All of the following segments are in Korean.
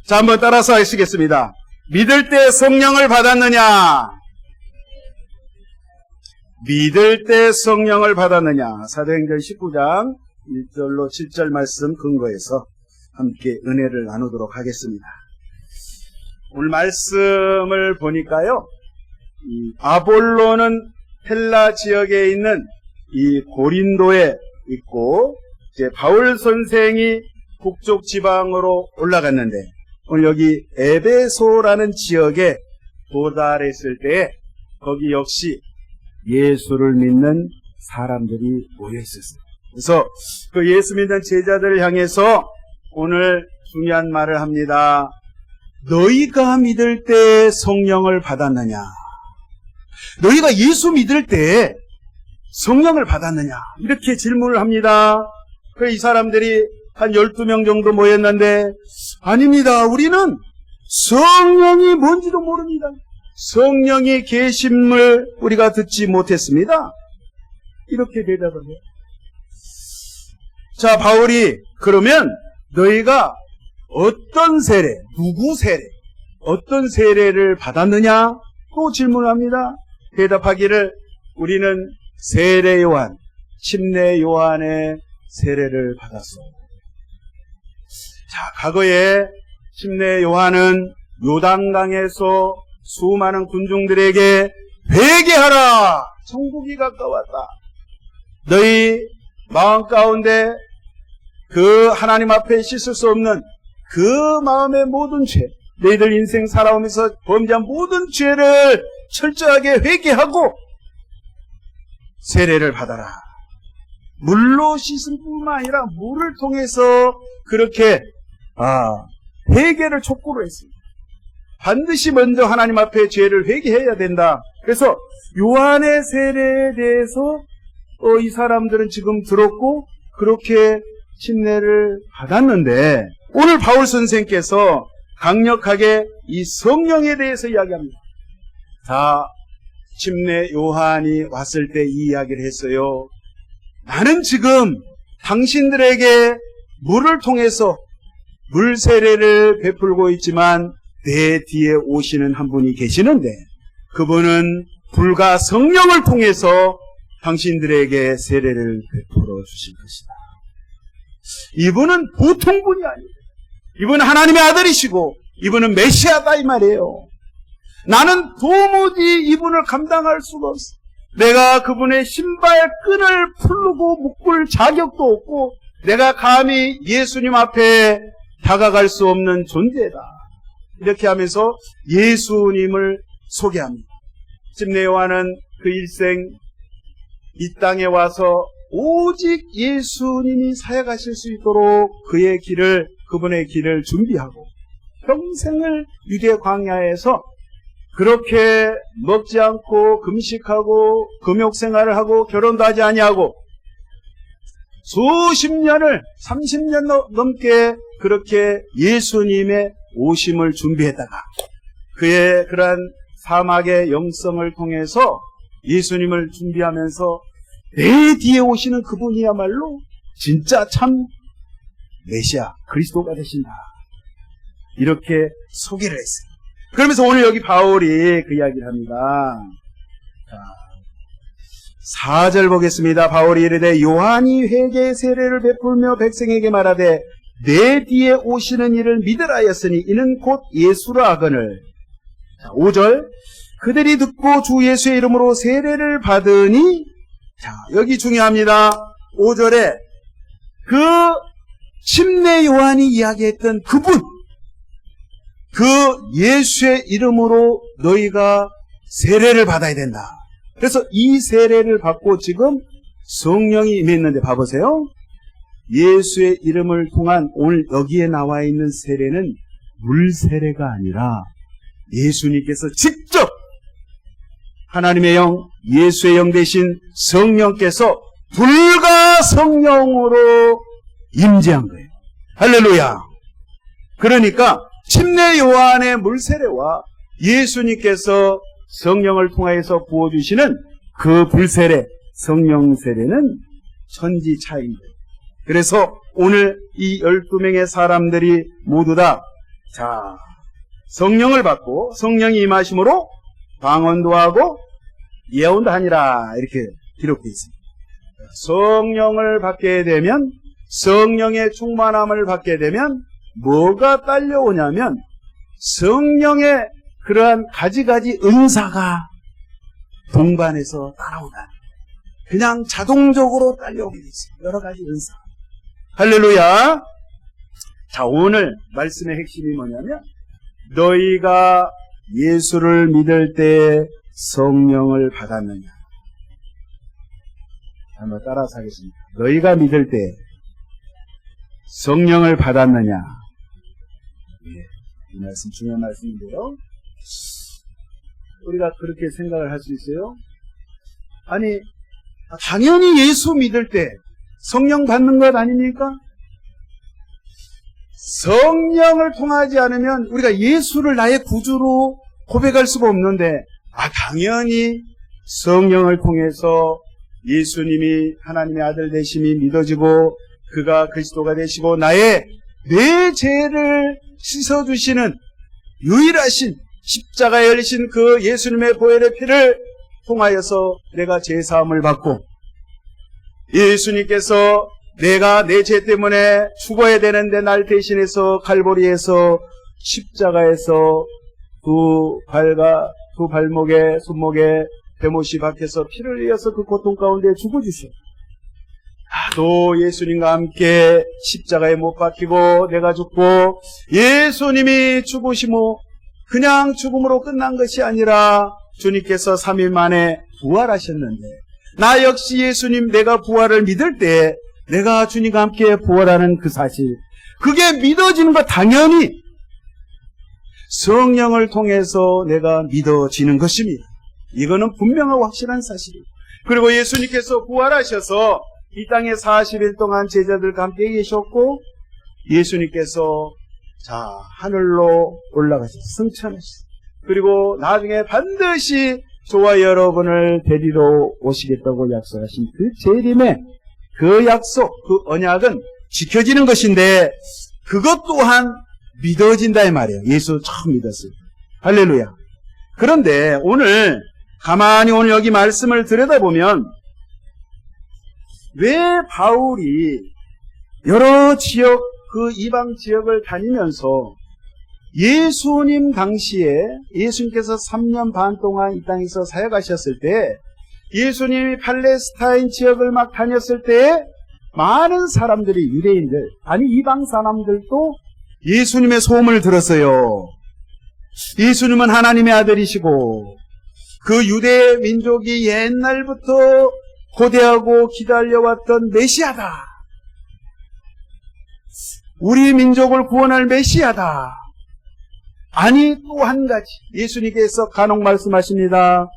자, 한번 따라서 하시겠습니다. 믿을 때 성령을 받았느냐? 믿을 때 성령을 받았느냐? 사도행전 19장 1절로 7절 말씀 근거해서 함께 은혜를 나누도록 하겠습니다. 오늘 말씀을 보니까요, 아볼로는 헬라 지역에 있는 이 고린도에 있고, 이제 바울 선생이 북쪽 지방으로 올라갔는데, 오늘 여기 에베소라는 지역에 도달했을 때 거기 역시 예수를 믿는 사람들이 모여 있었어요. 그래서 그 예수 믿는 제자들을 향해서 오늘 중요한 말을 합니다. 너희가 믿을 때 성령을 받았느냐? 너희가 예수 믿을 때 성령을 받았느냐? 이렇게 질문을 합니다. 그 이 사람들이 한 12명 정도 모였는데, 아닙니다. 우리는 성령이 뭔지도 모릅니다. 성령의 계심을 우리가 듣지 못했습니다. 이렇게 대답을 해요. 자, 바울이 그러면 너희가 어떤 세례, 누구 세례, 어떤 세례를 받았느냐? 또 질문합니다. 대답하기를 우리는 세례 요한, 침례 요한의 세례를 받았어. 자, 과거에 침례 요한은 요단강에서 수많은 군중들에게 회개하라! 천국이 가까웠다. 너희 마음 가운데 그 하나님 앞에 씻을 수 없는 그 마음의 모든 죄, 너희들 인생 살아오면서 범죄한 모든 죄를 철저하게 회개하고 세례를 받아라. 물로 씻을 뿐만 아니라 물을 통해서 그렇게 회개를 촉구를 했습니다. 반드시 먼저 하나님 앞에 죄를 회개해야 된다. 그래서 요한의 세례에 대해서 이 사람들은 지금 들었고 그렇게 침례를 받았는데, 오늘 바울 선생께서 강력하게 이 성령에 대해서 이야기합니다. 자, 침례 요한이 왔을 때 이 이야기를 했어요. 나는 지금 당신들에게 물을 통해서 물 세례를 베풀고 있지만 내 뒤에 오시는 한 분이 계시는데 그분은 불과 성령을 통해서 당신들에게 세례를 베풀어 주실 것이다. 이분은 보통 분이 아니에요. 이분은 하나님의 아들이시고 이분은 메시아다 이 말이에요. 나는 도무지 이분을 감당할 수가 없어. 내가 그분의 신발끈을 풀고 묶을 자격도 없고 내가 감히 예수님 앞에 다가갈 수 없는 존재다. 이렇게 하면서 예수님을 소개합니다. 침례 요한은 그 일생 이 땅에 와서 오직 예수님이 사역하실 수 있도록 그분의 길을 준비하고 평생을 유대 광야에서 그렇게 먹지 않고 금식하고 금욕 생활을 하고 결혼도 하지 아니하고 수십 년을 30년 넘게 그렇게 예수님의 오심을 준비했다가 그의 그러한 사막의 영성을 통해서 예수님을 준비하면서 내 뒤에 오시는 그분이야말로 진짜 참 메시아 그리스도가 되신다. 이렇게 소개를 했어요. 그러면서 오늘 여기 바울이 그 이야기를 합니다. 자, 4절 보겠습니다. 바울이 이르되 요한이 회개의 세례를 베풀며 백성에게 말하되 내 뒤에 오시는 이를 믿으라 하였으니 이는 곧 예수라 하거늘. 자, 5절 그들이 듣고 주 예수의 이름으로 세례를 받으니, 자, 여기 중요합니다. 5절에 그 침례 요한이 이야기했던 그분, 그 예수의 이름으로 너희가 세례를 받아야 된다. 그래서 이 세례를 받고 지금 성령이 임했는데 봐보세요. 예수의 이름을 통한 오늘 여기에 나와 있는 세례는 물 세례가 아니라 예수님께서 직접 하나님의 영, 예수의 영 대신 성령께서 불과 성령으로 임재한 거예요. 할렐루야. 그러니까 침례 요한의 물 세례와 예수님께서 성령을 통하여서 부어주시는 그 불세례, 성령 세례는 천지 차이입니다. 그래서 오늘 이 12명의 사람들이 모두 다 자, 성령을 받고 성령이 임하심으로 방언도 하고 예언도 하니라 이렇게 기록되어 있습니다. 성령을 받게 되면, 성령의 충만함을 받게 되면 뭐가 딸려오냐면 성령의 그러한 가지가지 은사가 동반해서 따라오다. 그냥 자동적으로 딸려오게 돼 있어요. 여러 가지 은사. 할렐루야. 자, 오늘 말씀의 핵심이 뭐냐면 너희가 예수를 믿을 때 성령을 받았느냐. 한번 따라서 하겠습니다. 너희가 믿을 때 성령을 받았느냐. 이 말씀 중요한 말씀인데요. 우리가 그렇게 생각을 할 수 있어요. 아니, 당연히 예수 믿을 때 성령 받는 것 아닙니까? 성령을 통하지 않으면 우리가 예수를 나의 구주로 고백할 수가 없는데, 당연히 성령을 통해서 예수님이 하나님의 아들 되심이 믿어지고 그가 그리스도가 되시고 나의 내 죄를 씻어주시는 유일하신 십자가에 열리신 그 예수님의 보혈의 피를 통하여서 내가 죄사함을 받고 예수님께서 내가 내 죄 때문에 죽어야 되는데 날 대신해서 갈보리에서 십자가에서 두 발목에 손목에 베못이 박혀서 피를 흘려서 그 고통 가운데 죽어주셔. 또 예수님과 함께 십자가에 못 박히고 내가 죽고 예수님이 죽으시고 그냥 죽음으로 끝난 것이 아니라 주님께서 3일 만에 부활하셨는데 나 역시 예수님 내가 부활을 믿을 때 내가 주님과 함께 부활하는 그 사실, 그게 믿어지는 거 당연히 성령을 통해서 내가 믿어지는 것입니다. 이거는 분명하고 확실한 사실이에요. 그리고 예수님께서 부활하셔서 이 땅에 40일 동안 제자들과 함께 계셨고 예수님께서 하늘로 올라가셔서 승천하셨어요. 그리고 나중에 반드시 저와 여러분을 데리러 오시겠다고 약속하신 그 재림의 그 약속, 그 언약은 지켜지는 것인데 그것 또한 믿어진다 이 말이에요. 예수 처음 믿었어요. 할렐루야. 그런데 오늘 가만히 오늘 여기 말씀을 들여다보면 왜 바울이 여러 지역, 그 이방 지역을 다니면서 예수님 당시에 예수님께서 3년 반 동안 이 땅에서 사역하셨을 때 예수님이 팔레스타인 지역을 막 다녔을 때 많은 사람들이 유대인들, 아니 이방 사람들도 예수님의 소문을 들었어요. 예수님은 하나님의 아들이시고 그 유대 민족이 옛날부터 고대하고 기다려왔던 메시아다. 우리 민족을 구원할 메시아다. 아니 또 한 가지 예수님께서 간혹 말씀하십니다.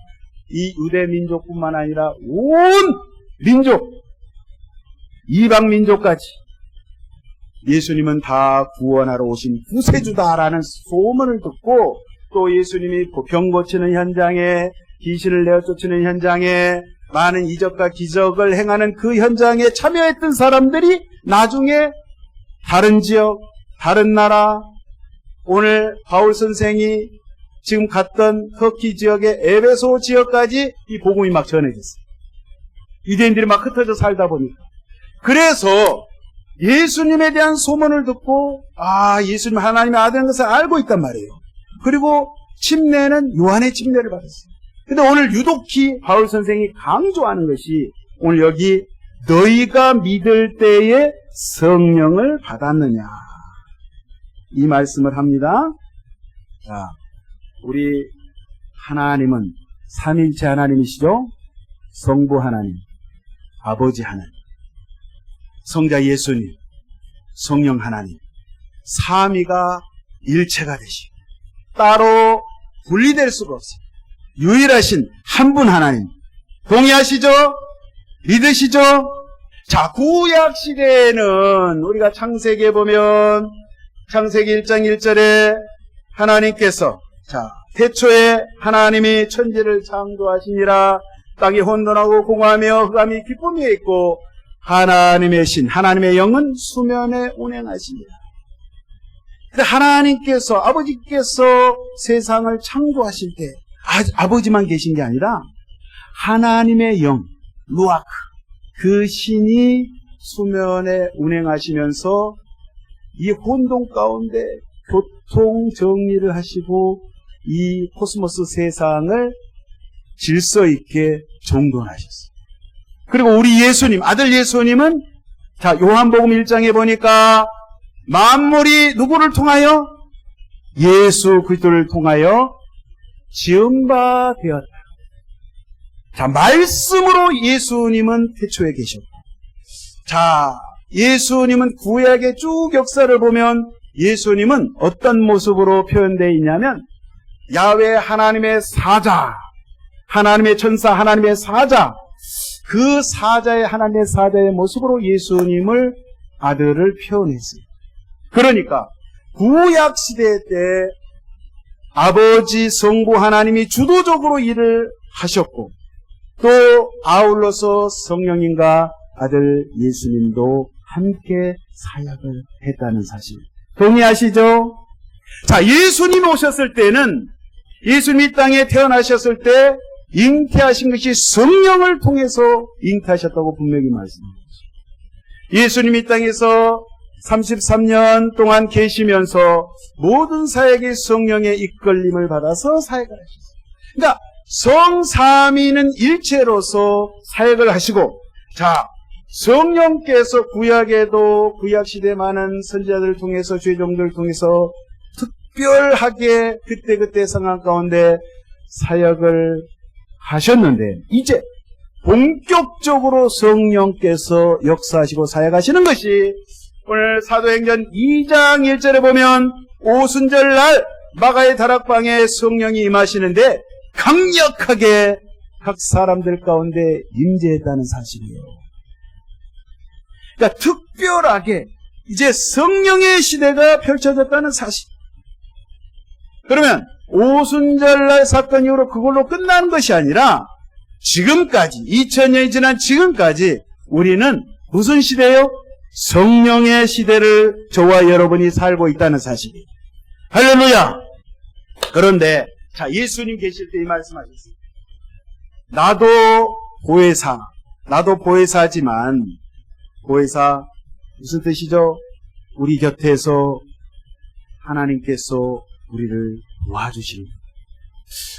이 유대 민족뿐만 아니라 온 민족, 이방 민족까지 예수님은 다 구원하러 오신 구세주다라는 소문을 듣고 또 예수님이 병 고치는 현장에, 귀신을 내어 쫓는 현장에, 많은 이적과 기적을 행하는 그 현장에 참여했던 사람들이 나중에 다른 지역, 다른 나라, 오늘 바울 선생이 지금 갔던 터키 지역의 에베소 지역까지 이 복음이 막 전해졌어요. 유대인들이 막 흩어져 살다 보니까. 그래서 예수님에 대한 소문을 듣고 예수님 하나님의 아들인 것을 알고 있단 말이에요. 그리고 침례는 요한의 침례를 받았어요. 근데 오늘 유독히 바울 선생이 강조하는 것이 오늘 여기 너희가 믿을 때에 성령을 받았느냐 이 말씀을 합니다. 자, 우리 하나님은 삼위일체 하나님이시죠. 성부 하나님, 아버지 하나님, 성자 예수님, 성령 하나님, 삼위가 일체가 되시고 따로 분리될 수가 없어요. 유일하신 한 분 하나님. 동의하시죠? 믿으시죠? 자, 구약 시대에는 우리가 창세기에 보면 창세기 1장 1절에 하나님께서 태초에 하나님이 천지를 창조하시니라. 땅이 혼돈하고 공허하며 흑암이 기쁨이 있고 하나님의 신, 하나님의 영은 수면에 운행하시니라. 하나님께서, 아버지께서 세상을 창조하실 때 아버지만 계신 게 아니라 하나님의 영, 루아크, 그 신이 수면에 운행하시면서 이 혼돈 가운데 교통 정리를 하시고 이 코스모스 세상을 질서 있게 정돈하셨어요. 그리고 우리 예수님, 아들 예수님은 자, 요한복음 1장에 보니까 만물이 누구를 통하여? 예수 그리스도를 통하여 지은 바 되었다. 자, 말씀으로 예수님은 태초에 계셨고, 자, 예수님은 구약의 쭉 역사를 보면 예수님은 어떤 모습으로 표현되어 있냐면 야훼 하나님의 사자, 하나님의 천사, 하나님의 사자, 그 사자의 하나님의 사자의 모습으로 예수님을 아들을 표현했어요. 그러니까 구약 시대 때 아버지 성부 하나님이 주도적으로 일을 하셨고 또 아울러서 성령님과 아들 예수님도 함께 사역을 했다는 사실 동의하시죠? 자, 예수님 오셨을 때는 예수님이 이 땅에 태어나셨을 때 잉태하신 것이 성령을 통해서 잉태하셨다고 분명히 말씀합니다. 예수님이 이 땅에서 33년 동안 계시면서 모든 사역이 성령의 이끌림을 받아서 사역을 하셨어요. 그러니까 성삼위는 일체로서 사역을 하시고, 자, 성령께서 구약에도 구약시대 많은 선지자들을 통해서 죄종들을 통해서 특별하게 그때그때 상황 가운데 사역을 하셨는데 이제 본격적으로 성령께서 역사하시고 사역하시는 것이 오늘 사도행전 2장 1절에 보면 오순절날 마가의 다락방에 성령이 임하시는데 강력하게 각 사람들 가운데 임재했다는 사실이에요. 그러니까 특별하게 이제 성령의 시대가 펼쳐졌다는 사실. 그러면 오순절날 사건 이후로 그걸로 끝나는 것이 아니라 지금까지 2000년이 지난 지금까지 우리는 무슨 시대예요? 성령의 시대를 저와 여러분이 살고 있다는 사실이에요. 할렐루야! 그런데 자, 예수님 계실 때 이 말씀하셨어요. 나도 보혜사지만 보혜사 무슨 뜻이죠? 우리 곁에서 하나님께서 우리를 도와주시는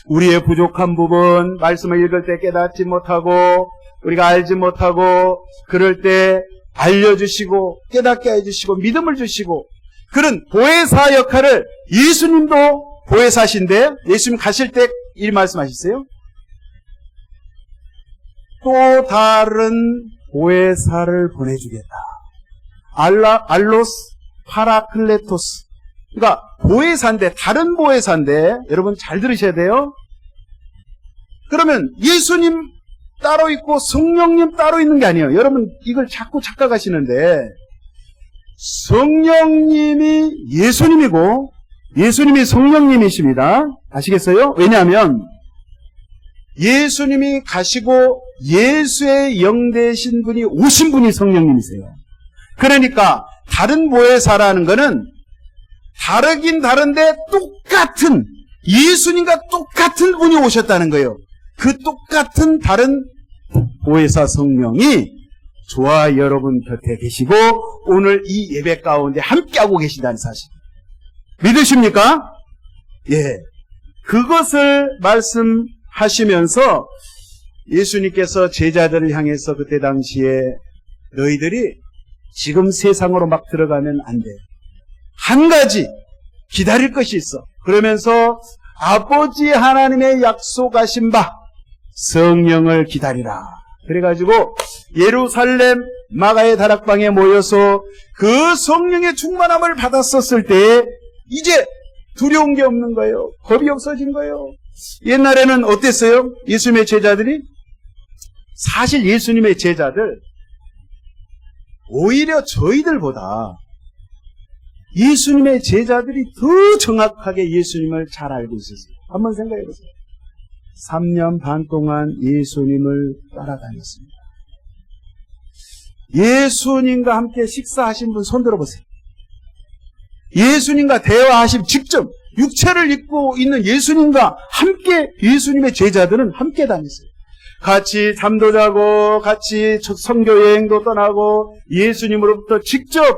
우리의 부족한 부분, 말씀을 읽을 때 깨닫지 못하고 우리가 알지 못하고 그럴 때 알려주시고 깨닫게 해주시고 믿음을 주시고 그런 보혜사 역할을 예수님도 보혜사신데 예수님 가실 때 이 말씀하셨어요. 또 다른 보혜사를 보내주겠다. 알로스 파라클레토스. 그러니까 보혜사인데 다른 보혜사인데 여러분 잘 들으셔야 돼요. 그러면 예수님 따로 있고 성령님 따로 있는 게 아니에요. 여러분 이걸 자꾸 착각하시는데 성령님이 예수님이고 예수님이 성령님이십니다. 아시겠어요? 왜냐하면 예수님이 가시고 예수의 영 되신 분이 오신 분이 성령님이세요. 그러니까 다른 보혜사라는 것은 다르긴 다른데 똑같은 예수님과 똑같은 분이 오셨다는 거예요. 그 똑같은 다른 보혜사 성령이 저와 여러분 곁에 계시고 오늘 이 예배 가운데 함께하고 계신다는 사실 믿으십니까? 예, 그것을 말씀하시면서 예수님께서 제자들을 향해서 그때 당시에 너희들이 지금 세상으로 막 들어가면 안 돼. 한 가지 기다릴 것이 있어. 그러면서 아버지 하나님의 약속하신 바 성령을 기다리라. 그래가지고 예루살렘 마가의 다락방에 모여서 그 성령의 충만함을 받았었을 때 이제 두려운 게 없는 거예요. 겁이 없어진 거예요. 옛날에는 어땠어요? 예수님의 제자들이? 사실 예수님의 제자들 오히려 저희들보다 예수님의 제자들이 더 정확하게 예수님을 잘 알고 있었어요. 한번 생각해 보세요. 3년 반 동안 예수님을 따라다녔습니다. 예수님과 함께 식사하신 분 손 들어보세요. 예수님과 대화하심 직접 육체를 입고 있는 예수님과 함께 예수님의 제자들은 함께 다녔어요. 같이 잠도 자고 같이 선교 여행도 떠나고 예수님으로부터 직접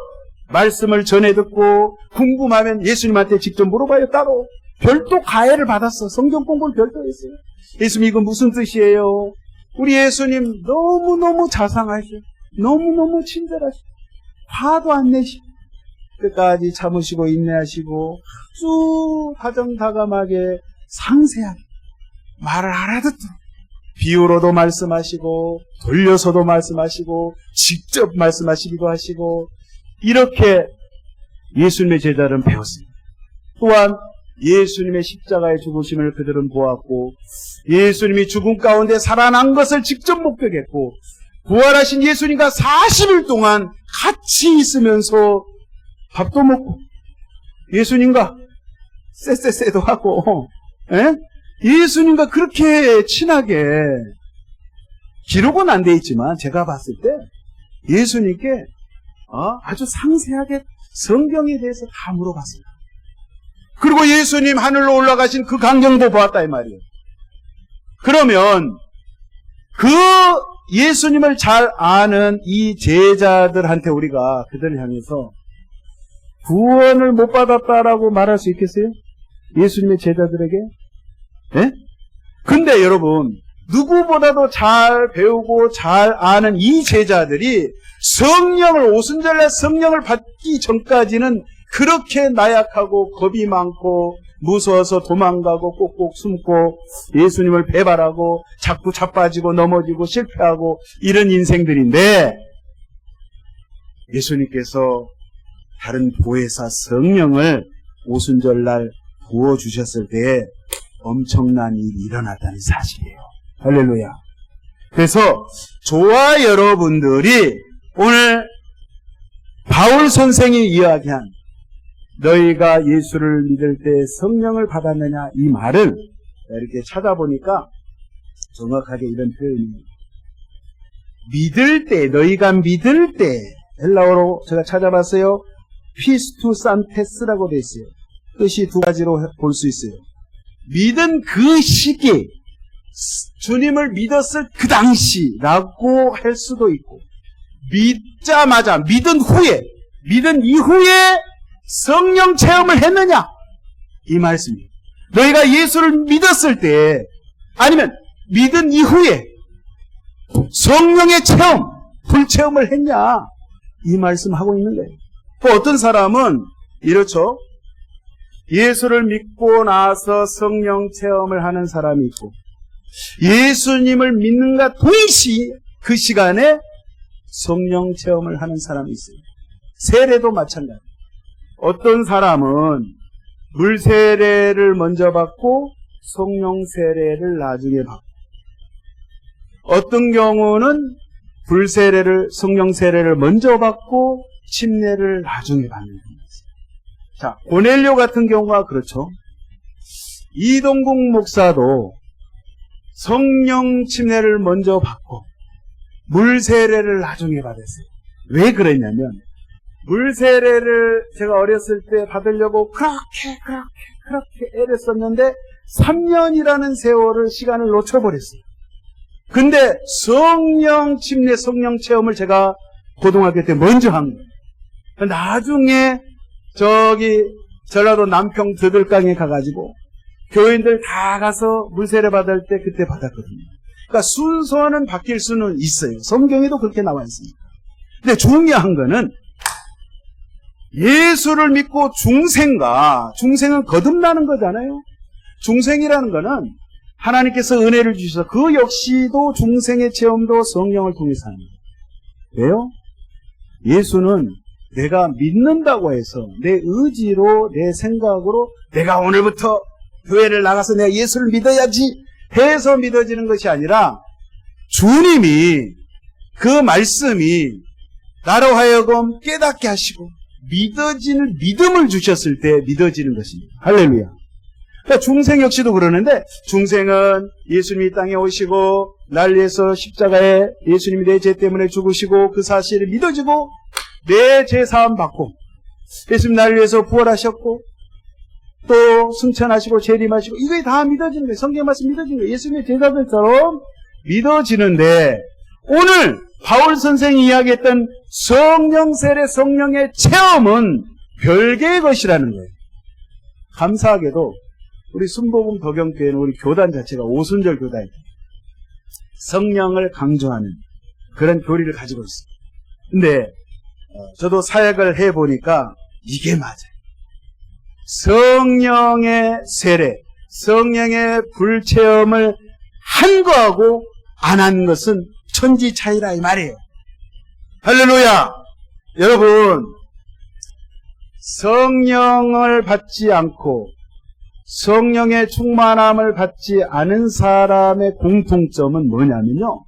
말씀을 전해 듣고 궁금하면 예수님한테 직접 물어봐요. 따로 별도 가해를 받았어. 성경 공부를 별도 했어요. 예수님 이거 무슨 뜻이에요? 우리 예수님 너무너무 자상하셔. 너무너무 친절하셔. 화도 안 내시고 끝까지 참으시고 인내하시고 아주 다정다감하게 상세하게 말을 알아듣도록 비유로도 말씀하시고 돌려서도 말씀하시고 직접 말씀하시기도 하시고 이렇게 예수님의 제자들은 배웠습니다. 또한 예수님의 십자가의 죽으심을 그들은 보았고 예수님이 죽음 가운데 살아난 것을 직접 목격했고 부활하신 예수님과 40일 동안 같이 있으면서 밥도 먹고 예수님과 쎄쎄쎄도 하고 예수님과 그렇게 친하게 기록은 안 돼 있지만 제가 봤을 때 예수님께 아주 상세하게 성경에 대해서 다 물어봤습니다. 그리고 예수님 하늘로 올라가신 그 광경도 보았다 이 말이에요. 그러면 그 예수님을 잘 아는 이 제자들한테 우리가 그들을 향해서 구원을 못 받았다라고 말할 수 있겠어요? 예수님의 제자들에게? 예? 근데 여러분 누구보다도 잘 배우고 잘 아는 이 제자들이 성령을 오순절날 성령을 받기 전까지는 그렇게 나약하고 겁이 많고 무서워서 도망가고 꼭꼭 숨고 예수님을 배반하고 자꾸 자빠지고 넘어지고 실패하고 이런 인생들인데 예수님께서 다른 보혜사 성령을 오순절날 부어주셨을 때 엄청난 일이 일어났다는 사실이에요. 할렐루야. 그래서 저와 여러분들이 오늘 바울 선생이 이야기한 너희가 예수를 믿을 때 성령을 받았느냐 이 말을 이렇게 찾아보니까 정확하게 이런 표현입니다. 믿을 때, 너희가 믿을 때 헬라어로 제가 찾아봤어요. 피스투 산테스라고 되어 있어요. 뜻이 두 가지로 볼 수 있어요. 믿은 그 시기, 주님을 믿었을 그 당시라고 할 수도 있고 믿자마자 믿은 이후에 성령 체험을 했느냐 이 말씀이에요. 너희가 예수를 믿었을 때 아니면 믿은 이후에 성령의 체험, 불체험을 했냐 이 말씀하고 있는 거예요. 또 어떤 사람은 이렇죠. 예수를 믿고 나서 성령 체험을 하는 사람이 있고 예수님을 믿는가 동시에 그 시간에 성령 체험을 하는 사람이 있어요. 세례도 마찬가지예요. 어떤 사람은 물 세례를 먼저 받고 성령 세례를 나중에 받고 어떤 경우는 불 세례를 성령 세례를 먼저 받고 침례를 나중에 받는 겁니다. 자, 고넬료 같은 경우가 그렇죠. 이동국 목사도 성령 침례를 먼저 받고 물 세례를 나중에 받았어요. 왜 그랬냐면 물 세례를 제가 어렸을 때 받으려고 그렇게 애를 썼는데 3년이라는 세월을 시간을 놓쳐버렸어요. 근데 성령 침례, 성령 체험을 제가 고등학교 때 먼저 한 거예요. 나중에 전라도 남평 드들강에 가가지고 교인들 다 가서 물세례 받을 때 그때 받았거든요. 그러니까 순서는 바뀔 수는 있어요. 성경에도 그렇게 나와 있습니다. 근데 중요한 거는 예수를 믿고 중생은 거듭나는 거잖아요. 중생이라는 거는 하나님께서 은혜를 주셔서 그 역시도 중생의 체험도 성령을 통해서 합니다. 왜요? 예수는 내가 믿는다고 해서 내 의지로 내 생각으로 내가 오늘부터 교회를 나가서 내가 예수를 믿어야지 해서 믿어지는 것이 아니라 주님이 그 말씀이 나로 하여금 깨닫게 하시고 믿어지는 믿음을 주셨을 때 믿어지는 것입니다. 할렐루야. 그러니까 중생 역시도 그러는데 중생은 예수님이 땅에 오시고 날 위해서 십자가에 예수님이 내 죄 때문에 죽으시고 그 사실을 믿어지고 내 죄 사함 받고 예수님 나를 위해서 부활하셨고 또 승천하시고 재림하시고 이게 다 믿어지는 거예요. 성경 말씀 믿어지는 거예요. 예수님의 제자들처럼 믿어지는데 오늘 바울 선생이 이야기했던 성령 세례, 성령의 체험은 별개의 것이라는 거예요. 감사하게도 우리 순복음 더경교회는 우리 교단 자체가 오순절 교단이에요. 성령을 강조하는 그런 교리를 가지고 있어요. 근데 저도 사역을 해보니까 이게 맞아요. 성령의 세례, 성령의 불체험을 한 거하고 안 한 것은 천지 차이라 이 말이에요. 할렐루야! 여러분, 성령을 받지 않고 성령의 충만함을 받지 않은 사람의 공통점은 뭐냐면요.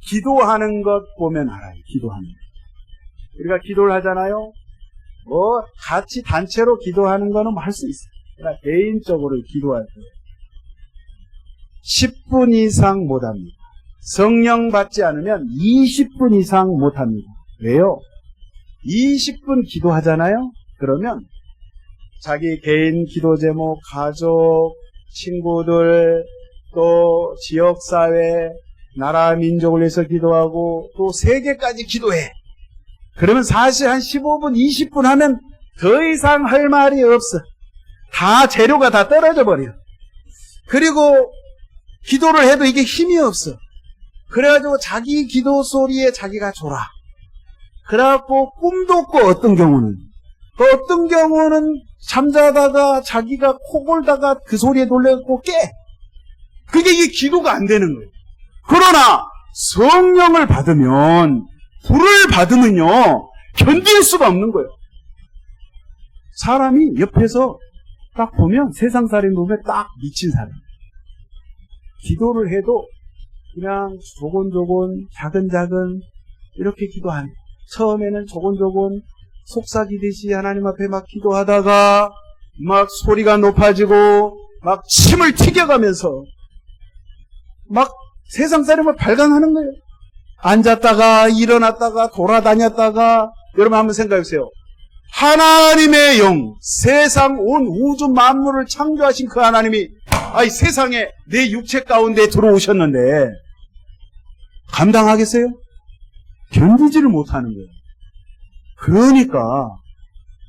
기도하는 것 보면 알아요. 기도하는 것. 우리가 기도를 하잖아요. 같이 단체로 기도하는 거는 할 수 있어요. 그러나 개인적으로 기도할 때 10분 이상 못합니다. 성령 받지 않으면 20분 이상 못합니다. 왜요? 20분 기도하잖아요. 그러면 자기 개인 기도 제목, 가족, 친구들, 또 지역사회, 나라, 민족을 위해서 기도하고 또 세계까지 기도해. 그러면 사실 한 15분, 20분 하면 더 이상 할 말이 없어. 다 재료가 다 떨어져 버려. 그리고 기도를 해도 이게 힘이 없어. 그래가지고 자기 기도 소리에 자기가 졸아. 그래갖고 꿈도 꿔, 어떤 경우는. 어떤 경우는 잠자다가 자기가 코 골다가 그 소리에 놀래갖고 깨. 그게 이게 기도가 안 되는 거예요. 그러나 성령을 받으면, 불을 받으면요, 견딜 수가 없는 거예요. 사람이 옆에서 딱 보면, 세상 사람 보면 딱 미친 사람. 기도를 해도 그냥 조곤조곤, 작은작은 이렇게 기도하는 거예요. 처음에는 조곤조곤 속삭이듯이 하나님 앞에 막 기도하다가 막 소리가 높아지고 막 침을 튀겨가면서 막 세상 사람을 발광하는 거예요. 앉았다가 일어났다가 돌아다녔다가. 여러분 한번 생각해보세요. 하나님의 영, 세상 온 우주 만물을 창조하신 그 하나님이 세상에 내 육체 가운데 들어오셨는데 감당하겠어요? 견디지를 못하는 거예요. 그러니까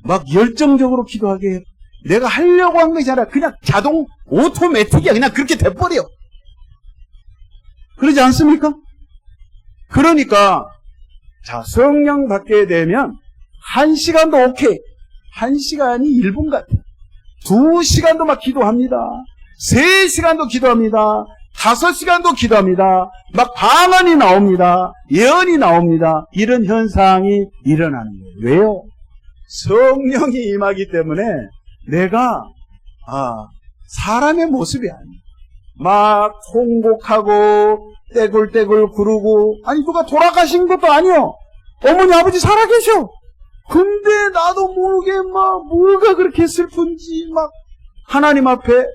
막 열정적으로 기도하게 해요. 내가 하려고 한 것이 아니라 그냥 자동 오토매틱이야. 그냥 그렇게 돼버려. 그러지 않습니까? 그러니까 자, 성령 받게 되면 1시간도 오케이. 1시간이 1분 같아. 2시간도 막 기도합니다. 3시간도 기도합니다. 5시간도 기도합니다. 막 방언이 나옵니다. 예언이 나옵니다. 이런 현상이 일어나는 거예요. 왜요? 성령이 임하기 때문에 내가 사람의 모습이 아니에요. 막 통곡하고 떼굴떼굴 구르고, 누가 돌아가신 것도 아니요. 어머니 아버지 살아계셔. 근데 나도 모르게 막 뭐가 그렇게 슬픈지 막 하나님 앞에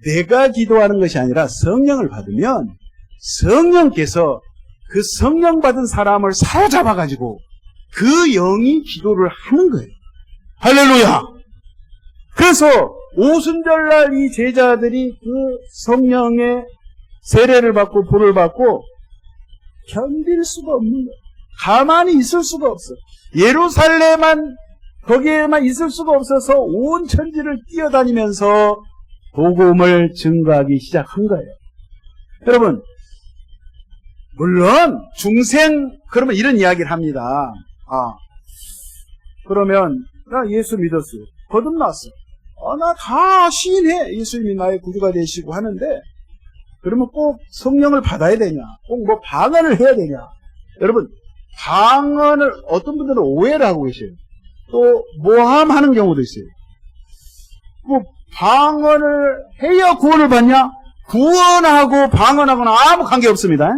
내가 기도하는 것이 아니라 성령을 받으면 성령께서 그 성령 받은 사람을 사로잡아가지고 그 영이 기도를 하는 거예요. 할렐루야! 그래서 오순절날 이 제자들이 그 성령의 세례를 받고 불을 받고 견딜 수가 없는 거예요. 가만히 있을 수가 없어. 예루살렘만 거기에만 있을 수가 없어서 온 천지를 뛰어다니면서 복음을 증거하기 시작한 거예요. 여러분, 물론 중생 그러면 이런 이야기를 합니다. 그러면 나 예수 믿었어요. 거듭났어. 나 다 시인해. 예수님이 나의 구주가 되시고 하는데 그러면 꼭 성령을 받아야 되냐? 꼭 뭐 방언을 해야 되냐? 여러분, 방언을 어떤 분들은 오해를 하고 계셔요. 또 모함하는 경우도 있어요. 뭐 방언을 해야 구원을 받냐? 구원하고 방언하고는 아무 관계 없습니다.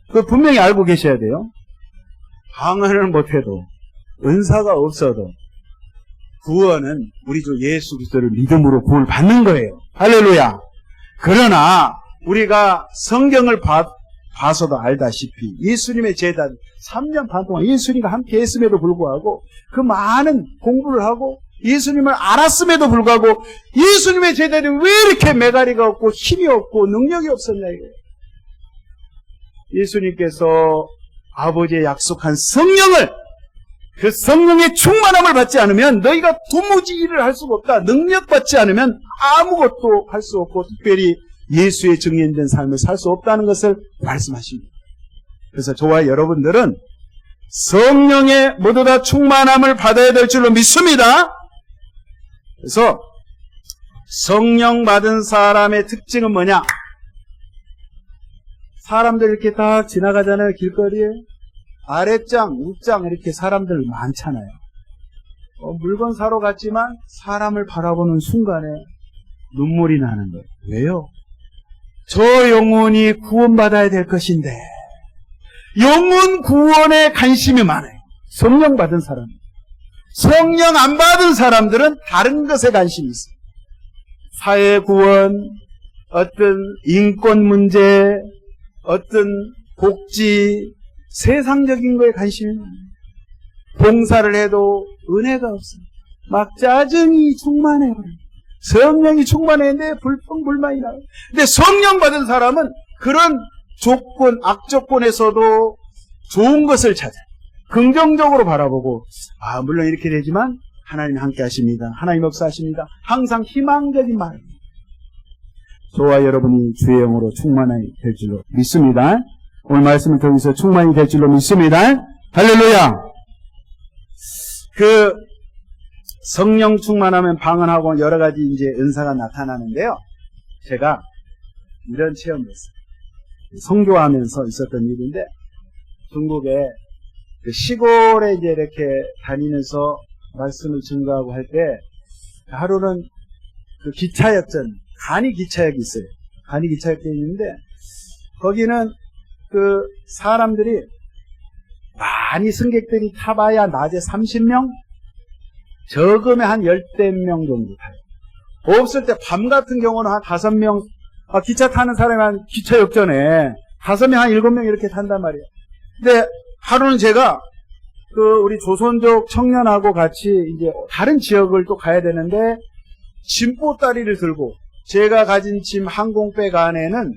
그거 분명히 알고 계셔야 돼요. 방언을 못해도 은사가 없어도 구원은 우리 주 예수 그리스도를 믿음으로 구원을 받는 거예요. 할렐루야. 그러나 우리가 성경을 봐서도 알다시피 예수님의 제자 3년 반 동안 예수님과 함께 했음에도 불구하고 그 많은 공부를 하고 예수님을 알았음에도 불구하고 예수님의 제자들이 왜 이렇게 메가리가 없고 힘이 없고 능력이 없었냐 이거예요. 예수님께서 아버지의 약속한 성령을, 그 성령의 충만함을 받지 않으면 너희가 도무지 일을 할 수가 없다. 능력받지 않으면 아무것도 할 수 없고 특별히 예수의 증인된 삶을 살 수 없다는 것을 말씀하십니다. 그래서 저와 여러분들은 성령의 모두 다 충만함을 받아야 될 줄로 믿습니다. 그래서 성령 받은 사람의 특징은 뭐냐? 사람들 이렇게 다 지나가잖아요. 길거리에. 아랫장, 윗장 이렇게 사람들 많잖아요. 물건 사러 갔지만 사람을 바라보는 순간에 눈물이 나는 거예요. 왜요? 저 영혼이 구원받아야 될 것인데 영혼 구원에 관심이 많아요. 성령 받은 사람. 성령 안 받은 사람들은 다른 것에 관심이 있어요. 사회 구원, 어떤 인권 문제, 어떤 복지, 세상적인 거에 관심이 많아요. 봉사를 해도 은혜가 없어요. 막 짜증이 충만해요. 성령이 충만했는데 불평불만이 나요. 근데 성령 받은 사람은 그런 조건, 악조건에서도 좋은 것을 찾아요. 긍정적으로 바라보고, 물론 이렇게 되지만 하나님 함께 하십니다. 하나님 역사하십니다. 항상 희망적인 말입니다. 저와 여러분이 주의 영으로 충만이 될 줄로 믿습니다. 오늘 말씀을 통해서 충만이 될 줄로 믿습니다. 할렐루야! 그 성령 충만하면 방언하고 여러 가지 이제 은사가 나타나는데요. 제가 이런 체험을 했어요. 선교하면서 있었던 일인데, 중국에 그 시골에 이제 이렇게 다니면서 말씀을 증거하고 할 때, 하루는 그 기차역전, 간이 기차역이 있어요. 간이 기차역이 있는데, 거기는 그 사람들이 많이 승객들이 타봐야 낮에 30명, 적으면 한 10대 명 정도 타요. 없을 때 밤 같은 경우는 한 5명, 기차 타는 사람이 한 기차역전에 5명, 한 7명 이렇게 탄단 말이에요. 근데 하루는 제가 그 우리 조선족 청년하고 같이 이제 다른 지역을 또 가야 되는데 짐보따리를 들고 제가 가진 짐 항공백 안에는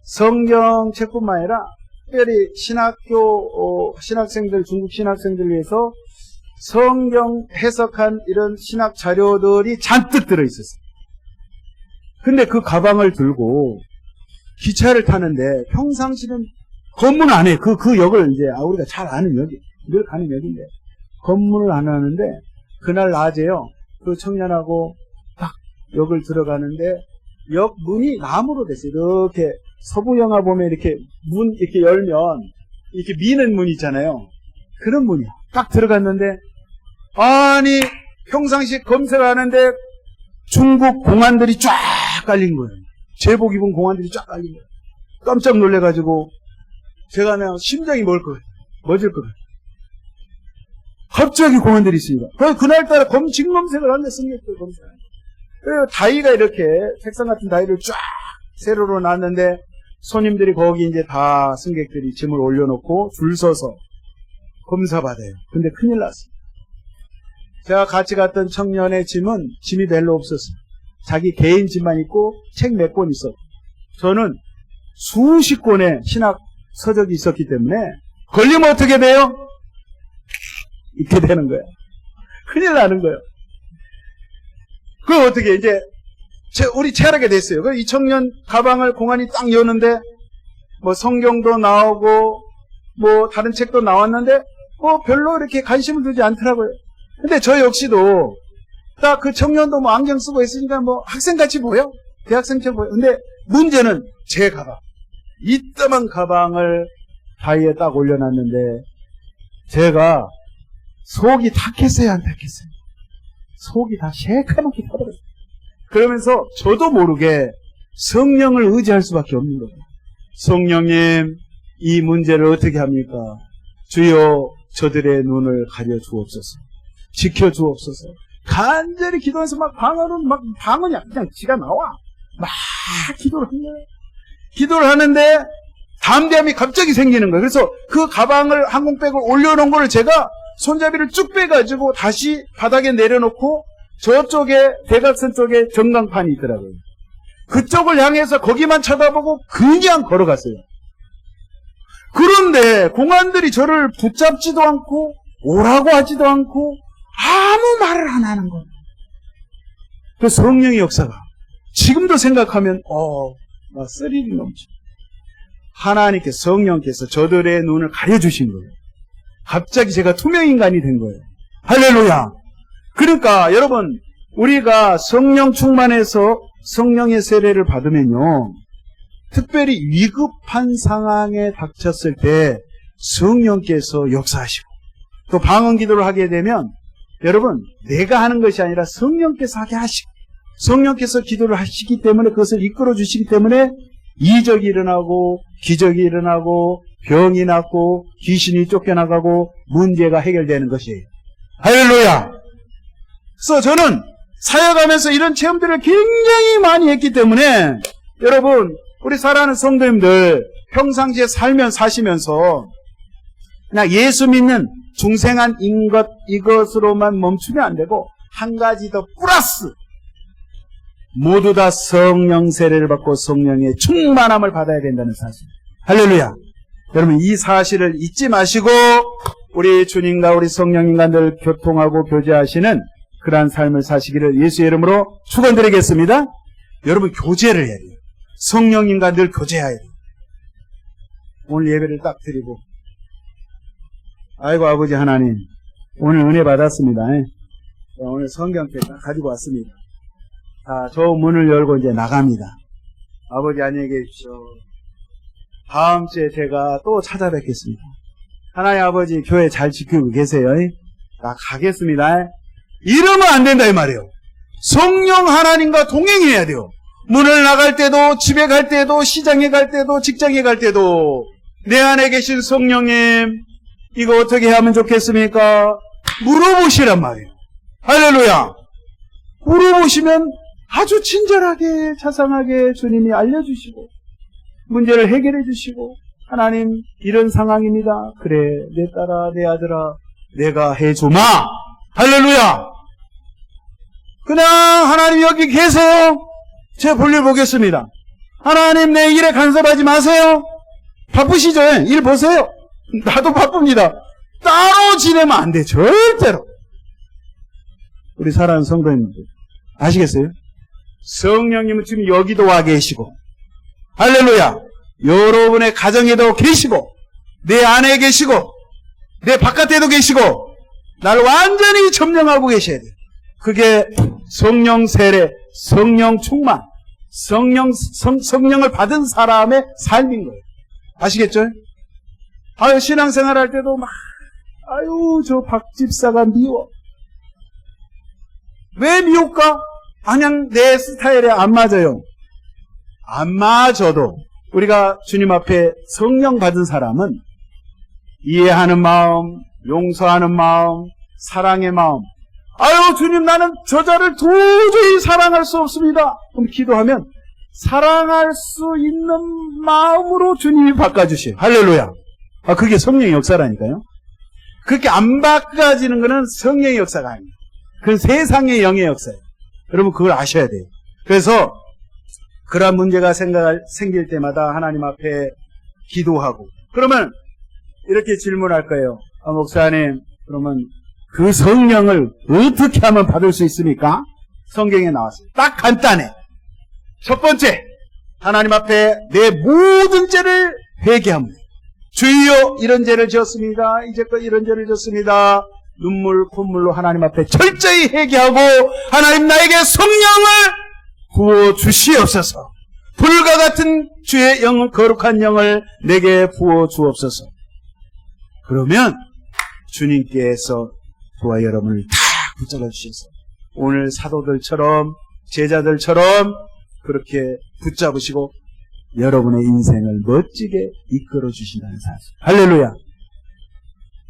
성경책뿐만 아니라 특별히 신학생들, 중국 신학생들을 위해서 성경 해석한 이런 신학 자료들이 잔뜩 들어있었어요. 근데 그 가방을 들고 기차를 타는데 평상시는 검문 안 해. 그 역을 이제 우리가 잘 아는 역이, 늘 가는 역인데 검문을 안 하는데 그날 낮에요. 그 청년하고 딱 역을 들어가는데 역 문이 나무로 됐어요. 이렇게 서부 영화 보면 이렇게 문 이렇게 열면 이렇게 미는 문 있잖아요. 그런 문이야. 딱 들어갔는데 아니 평상시 검색하는데 중국 공안들이 쫙 깔린 거예요. 제복 입은 공안들이 쫙 깔린 거예요. 깜짝 놀래가지고 제가 그냥 심장이 멎을 거예요. 갑자기 공안들이 있으니까. 그래서 그날따라 진검색을 한대 승객들 검색. 그래서 다이가 이렇게 책상 같은 다이를 쫙 세로로 놨는데 손님들이 거기 이제 다 승객들이 짐을 올려놓고 줄 서서 검사받아요. 근데 큰일 났어요. 제가 같이 갔던 청년의 짐이 별로 없었어요. 자기 개인 짐만 있고 책 몇 권 있었고 저는 수십 권의 신학 서적이 있었기 때문에 걸리면 어떻게 돼요? 이렇게 되는 거예요. 큰일 나는 거예요. 그럼 어떻게 이제 우리 체하게 됐어요. 이 청년 가방을 공안이 딱 여는데 뭐 성경도 나오고 뭐 다른 책도 나왔는데 뭐 별로 이렇게 관심을 두지 않더라고요. 근데 저 역시도 딱 그 청년도 뭐 안경 쓰고 있으니까 뭐 학생같이 보여. 대학생처럼 보여. 근데 문제는 제 가방. 이따만 가방을 다이에 딱 올려놨는데 제가 속이 탁했어요, 안 탁했어요? 속이 다 새카맣게 타버렸어요. 그러면서 저도 모르게 성령을 의지할 수밖에 없는 거예요. 성령님, 이 문제를 어떻게 합니까? 주여, 저들의 눈을 가려 주옵소서. 지켜 주옵소서. 간절히 기도해서 방언이야. 그냥 지가 나와. 막 기도를 한 거예요. 기도를 하는데 담대함이 갑자기 생기는 거예요. 그래서 그 가방을 항공백을 올려놓은 거를 제가 손잡이를 쭉 빼가지고 다시 바닥에 내려놓고 저쪽에 대각선 쪽에 전광판이 있더라고요. 그쪽을 향해서 거기만 쳐다보고 그냥 걸어갔어요. 그런데 공안들이 저를 붙잡지도 않고 오라고 하지도 않고 아무 말을 안 하는 거예요. 그 성령의 역사가 지금도 생각하면 막 스릴이 넘쳐. 하나님께 성령께서 저들의 눈을 가려주신 거예요. 갑자기 제가 투명인간이 된 거예요. 할렐루야. 그러니까 여러분, 우리가 성령 충만해서 성령의 세례를 받으면요, 특별히 위급한 상황에 닥쳤을 때 성령께서 역사하시고, 또 방언 기도를 하게 되면 여러분, 내가 하는 것이 아니라 성령께서 하게 하시고, 성령께서 기도를 하시기 때문에 그것을 이끌어 주시기 때문에 이적이 일어나고 기적이 일어나고 병이 낫고 귀신이 쫓겨나가고 문제가 해결되는 것이에요. 할렐루야. 그래서 저는 사역하면서 이런 체험들을 굉장히 많이 했기 때문에 여러분, 우리 사랑하는 성도님들, 평상시에 사시면서 그냥 예수 믿는 중생한 이것으로만 멈추면 안 되고 한 가지 더 플러스, 모두 다 성령 세례를 받고 성령의 충만함을 받아야 된다는 사실. 할렐루야. 여러분, 이 사실을 잊지 마시고 우리 주님과 우리 성령인간들 교통하고 교제하시는 그러한 삶을 사시기를 예수의 이름으로 축원드리겠습니다. 여러분, 교제를 해야 돼요. 성령인간들 교제해야 돼요. 오늘 예배를 딱 드리고, 아이고 아버지 하나님, 오늘 은혜 받았습니다. 오늘 성경책 딱 가지고 왔습니다. 자, 저 문을 열고 이제 나갑니다. 아버지 안녕히 계십시오. 다음 주에 제가 또 찾아뵙겠습니다. 하나님 아버지 교회 잘 지키고 계세요. 나 가겠습니다. 이러면 안 된다 이 말이에요. 성령 하나님과 동행해야 돼요. 문을 나갈 때도, 집에 갈 때도, 시장에 갈 때도, 직장에 갈 때도 내 안에 계신 성령님, 이거 어떻게 하면 좋겠습니까? 물어보시란 말이에요. 할렐루야. 물어보시면 아주 친절하게 자상하게 주님이 알려주시고 문제를 해결해 주시고, 하나님 이런 상황입니다. 그래, 내 딸아, 내 아들아, 내가 해주마. 할렐루야. 그냥 하나님 여기 계세요. 제 볼일 보겠습니다. 하나님 내 일에 간섭하지 마세요. 바쁘시죠? 일 보세요. 나도 바쁩니다. 따로 지내면 안 돼. 절대로. 우리 사랑하는 성도님들 아시겠어요? 성령님은 지금 여기도 와 계시고, 할렐루야, 여러분의 가정에도 계시고, 내 안에 계시고, 내 바깥에도 계시고, 나를 완전히 점령하고 계셔야 돼요. 그게 성령 세례, 성령 충만, 성령을 받은 사람의 삶인 거예요. 아시겠죠? 아유, 신앙생활 할 때도 막, 아유, 저 박 집사가 미워. 왜 미울까? 그냥 내 스타일에 안 맞아요. 안 맞아도 우리가 주님 앞에 성령 받은 사람은 이해하는 마음, 용서하는 마음, 사랑의 마음. 아유, 주님, 나는 저자를 도저히 사랑할 수 없습니다. 그럼 기도하면 사랑할 수 있는 마음으로 주님이 바꿔주세요. 할렐루야. 그게 성령의 역사라니까요. 그렇게 안 바꿔지는 것은 성령의 역사가 아니에요. 그건 세상의 영의 역사예요. 여러분, 그걸 아셔야 돼요. 그래서 그러한 문제가 생길 때마다 하나님 앞에 기도하고, 그러면 이렇게 질문할 거예요. 목사님, 그러면 그 성령을 어떻게 하면 받을 수 있습니까? 성경에 나왔어요. 딱 간단해. 첫 번째, 하나님 앞에 내 모든 죄를 회개하면 돼요. 주여, 이런 죄를 지었습니다. 이제껏 이런 죄를 지었습니다. 눈물, 콧물로 하나님 앞에 철저히 회개하고, 하나님 나에게 성령을 부어 주시옵소서. 불과 같은 주의 영, 거룩한 영을 내게 부어 주옵소서. 그러면 주님께서 저와 여러분을 다 붙잡아 주셔서 오늘 사도들처럼, 제자들처럼 그렇게 붙잡으시고 여러분의 인생을 멋지게 이끌어 주신다는 사실. 할렐루야.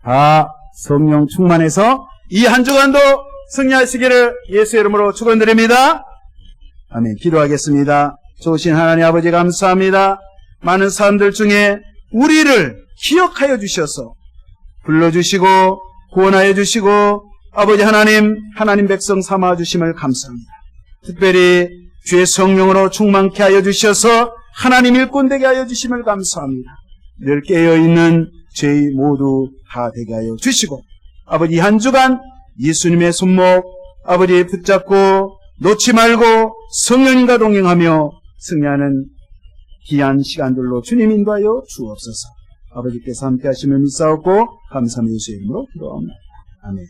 다 성령 충만해서 이 한 주간도 승리하시기를 예수의 이름으로 축원드립니다. 아멘. 기도하겠습니다. 좋으신 하나님 아버지 감사합니다. 많은 사람들 중에 우리를 기억하여 주셔서 불러주시고 구원하여 주시고 아버지 하나님 백성 삼아 주심을 감사합니다. 특별히 주의 성령으로 충만케 하여 주셔서 하나님 일꾼 되게 하여 주심을 감사합니다. 늘 깨어있는 저희 모두 다 되게 하여 주시고 아버지 한 주간 예수님의 손목 아버지 붙잡고 놓지 말고 성령님과 동행하며 승리하는 귀한 시간들로 주님 인도하여 주옵소서. 아버지께서 함께 하심을 믿사옵고 감사하며 예수의 이름으로 기도합니다. 아멘.